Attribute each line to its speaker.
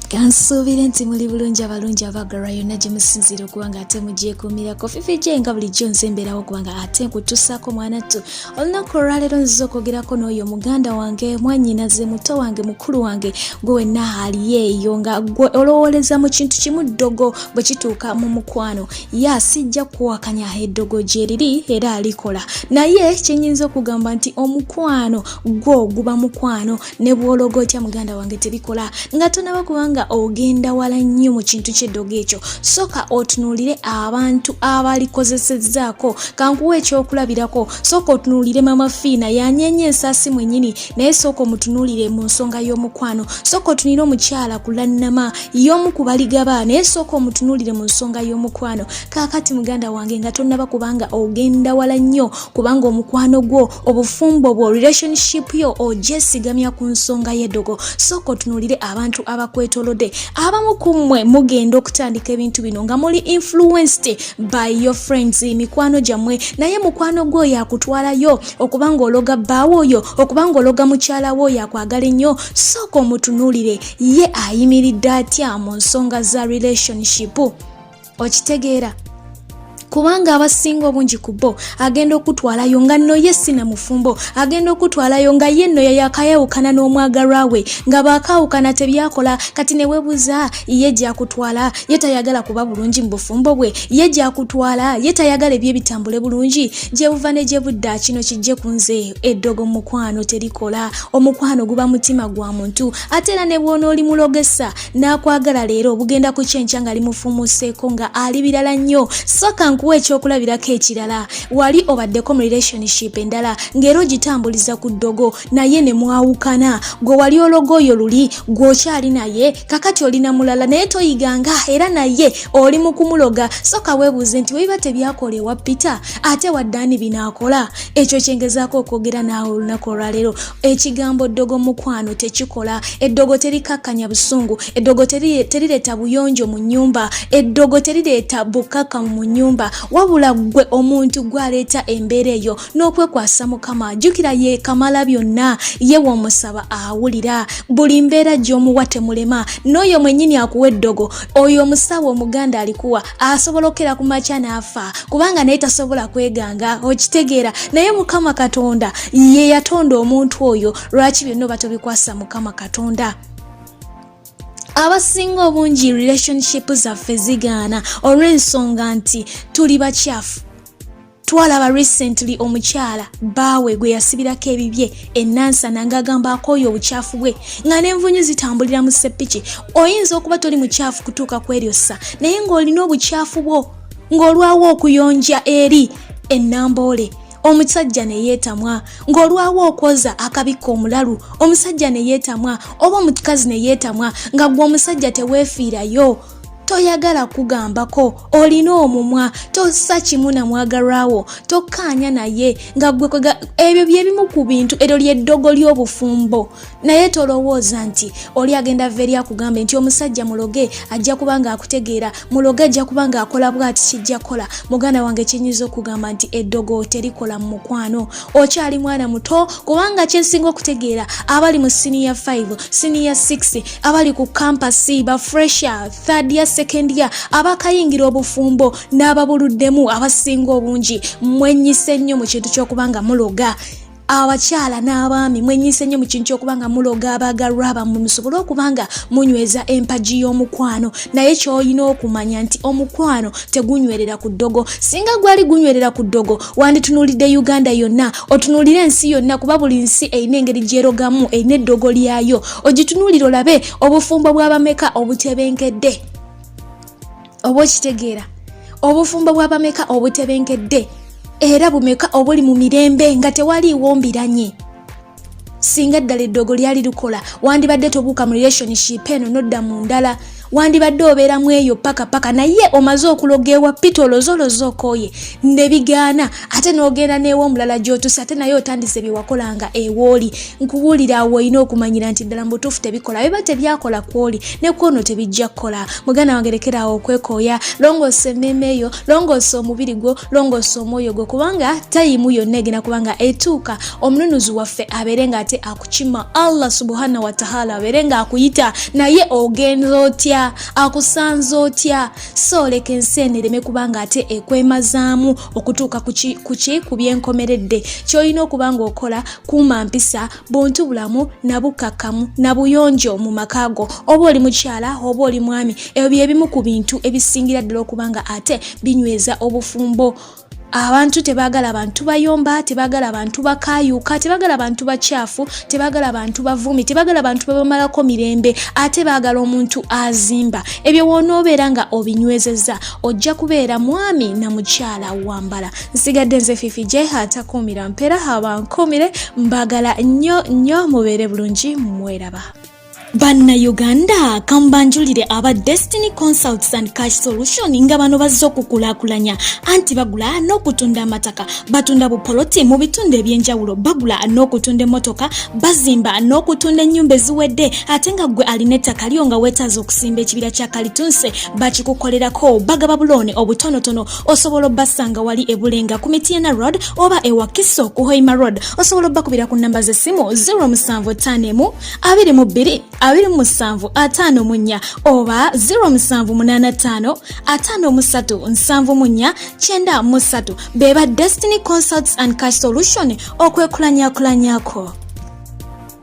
Speaker 1: Kansuubire nti muli bulungi abalungi abaagala yonna gye musinziira okubanga ate mugyekummirako fifi gye nga bulijjo nze mbeerawo okubanga ate nkutuusaako mwanattu olunaku olwaleero nziza okwogerako n'oyo muganda wange mwannyinaze muto wange mukulu wange gwe wenna ali eyo nga gwe olowooleza mu kintu kimu Eddoggo bwe kituuka mu mukwano sijja kuwakanya Eddoggo gye riri era Likola naye kyenyinza okugamba nti omukwano gwo guba mukwano ne bw'ologotya muganda wange terikola nga tonaba kubanga ogenda wala nnyo mu kintu ky'Eddoggo ekyo soka otunuulire abantu abalikozesezzaako kankuwa ekyokulabirako soka otunuulire mama Fiina yanyenye ensaasi mwennyini naye soka omutunuulire mu nsonga y'omukwano soka otunire omukyala kulannama y'omu ku baligaba naye soka omutunuulire mu nsonga y'omukwano kaakati muganda wange nga tonnaba kubanga ogenda wala nnyo kubanga omukwano gwo obufumbo bwo relationship yo ogyesigamya ku nsonga y'Eddoggo soka otunuulire abantu abakwetolodde abamu ku mmwe mugenda okutandika ebintu bino nga muli influenced by your friends mikwano gyammwe naye mukwano gwo yakutwalayo okubanga ologa bbaawo oyo okubanga ologa mukyala wo yakwagala ennyo soka omutunuulire ye ayimiridde atya mu nsonga za relationship okitegeera kubanga abasinga obungi ku bo agenda okutwalayo nga nno ye sina mufumbo agenda okutwalayo nga ye nno yakayawukana n'omwagalwa we nga baakawukana tebyakola kati ne weebuuza ye gyakutwala ye tayagala kuba bulungi mu bufumbo bwe ye gyakutwala ye tayagala ebyebitambule bulungi gye buva ne gye budda kino kijje ku nze Eddoggo mukwano terikola omukwano guba mutima gwa muntu ate era ne bw'onooli mulogesa n'akwagala leero bugenda ku kyenkya nga limufumuseeko nga ali birala nnyo soka kuwa ekyokulabirako ekirala wali obaddeko mu relationship endala ng'era ogitambuliza ku Eddoggo naye ne mwawukana gwe wali ologo oyo luli gw'okyali naye kakati olina mulala naye toyiganga era naye oli mu kumuloga soka weebuuze nti webiba tebyakola ewa Peter ate waddaani binaakola ekyo kyengezaako okwogera naawe olunaku olwaleero ekigambo Eddoggo mukwano tekikola Eddoggo terikakkanya busungu Eddoggo terireeta buyonjo mu nnyumba Eddoggo terireeta bukakamu mu nnyumba wabula gwe omuntu gwaleeta embeera eyo n'okwekwasa Mukama ajjukira ye kamala byonna ye w'omusaba awulira buli mbeera gy'omuwa temulema n'oyo mwennyini akuwa Eddoggo oyo omusaba omuganda alikuwa asobola okera ku makya n'afa kubanga naye tasobola kweganga okitegeera naye Mukama Katonda ye yatonda omuntu oyo lwaki byonna oba tobikwasa Mukama Katonda abasinga obungi relationship zaffe zigaana olw'ensonga nti tuli bakyafu twalaba recently omukyala baawe gwe yasibirako ebibye ennansana ng'agamba akooyo obukyafu bwe nga n'envunyu zitambulira mu seppiki oyinza okuba toli mukyafu kutuuka ku eryossa naye ng'olina obukyafu bwo ng'olwawo okuyonja eri ennamboole omusajja ne yeetamwa ng'olwawo okwoza akabikka omulalu omusajja ne yeetamwa oba omukazi ne yeetamwa nga gwe omusajja teweefiirayo toyagala kugambako olina omumwa tossa kimu na mwagalwawo tokkaanya naye nga gwe ebyo byebimu ku bintu eryo ly'Eddoggo ly'obufumbo naye tolowooza nti oli agenda veri akugambe nti omusajja muloge ajja kubanga akutegeera muloge ajja kubanga akola bw'ati kijja kola muganda wange kyenyiza okugamba nti Eddoggo terikola mu mukwano okyali mwana muto kubanga kyensinga okutegeera abali mu senior 5 senior 6 abali ku campus ba fresher third year second year abakayingira obufumbo n'ababuluddemu abasinga obungi mwenyise nnyo mu kintu ky'okubanga muloga abakyala n'abaami mwenyise nnyo mu kintu ky'okubanga muloga abaagalwa bammwe musobole okubanga munyweza empagi y'omukwano naye ky'olina okumanya nti omukwano tegunywerera ku Eddoggo singa gwali gunywerera ku Eddoggo wanditunuulidde Uganda yonna otunuulire ensi yonna kuba buli nsi erina engeri gy'erogamu erina Eddoggo lyayo ogitunuulire olabe obufumbo bw'abameka obutebenkedde oba okitegeera obufumbo bw'abameka obutebenkedde era bumeka obuli mu mirembe nga tewaliiwo mbiranye singa ddala Eddoggo lyali lukola wandibadde tobuuka mu relationship eno nodda mu ndala wandibadde obeeramu eyo paka naye omaze okulogeewa pitolozolozo okoye ne bigaana ate n'ogenda n'ewa omulala gy'otuuse ate naye otandise bye wakolanga ewooli nkubuulira awo olina okumanyira nti ddala mbutuufu tebikola biba tebyakola kwoli ne kwono tebijja kukola muganda wange lekeraawo okwekooya longoosa emmeeme eyo longoosa omubiri gwo longoosa omwoyo gwo kubanga tayimu yonna egenda kubanga etuuka omununuzi waffe abeere nga ate akukima Allah subhanahu wa ta'ala abeere nga akuyita naye ogenza otya akusanza otya so leka ensi eno ereme kubanga ate ekwemazaamu okutuuka ku byenkomeredde ky'olina okuba nga okola kuuma mpisa buntu bulamu na bukkakkamu na buyonjo mu makaago oba oli mukyala oba oli mwami ebyo byebimu ku bintu ebisingira ddala okuba nga ate binyweza obufumbo. Abantu tebaagala abantu bayomba, tebaagala abantu bakayuka, tebaagala abantu bakyafu, tebaagala abantu bavumi, tebaagala abantu babamalako mirembe, ate baagala omuntu azimba. Ebyo wonoobeera nga obinywezezza ojja kubeera mwami na mukyala wambala. Nsigadde nze Fifi J atakuumira mpeera abankuumire mbagala nnyo mubeere bulungi mweraba. Bannayuganda kambanjulire aba Destiny Consults and Cash Solution nga bano bazze okukulaakulanya anti bagula n'okutunda amataka batunda bupoloti mu bitundu ebyenjawulo bagula n'okutunda emmotoka bazimba n'okutunda ennyumba eziwedde ate nga gwe alina ettaka lyo nga weetaaza okusimba ekibira kya kalitunse bakikukolerako bagaba bulooni obutonotono osobola obbasanga wali ebulenga ku Mityana Road oba ewakiso ku Hoima Road osobola obbakubira ku nnamba z'essimu 0751 22 2754 oba 0785 53 93 beba Destiny Consults and Cash Solution okwekulanyako.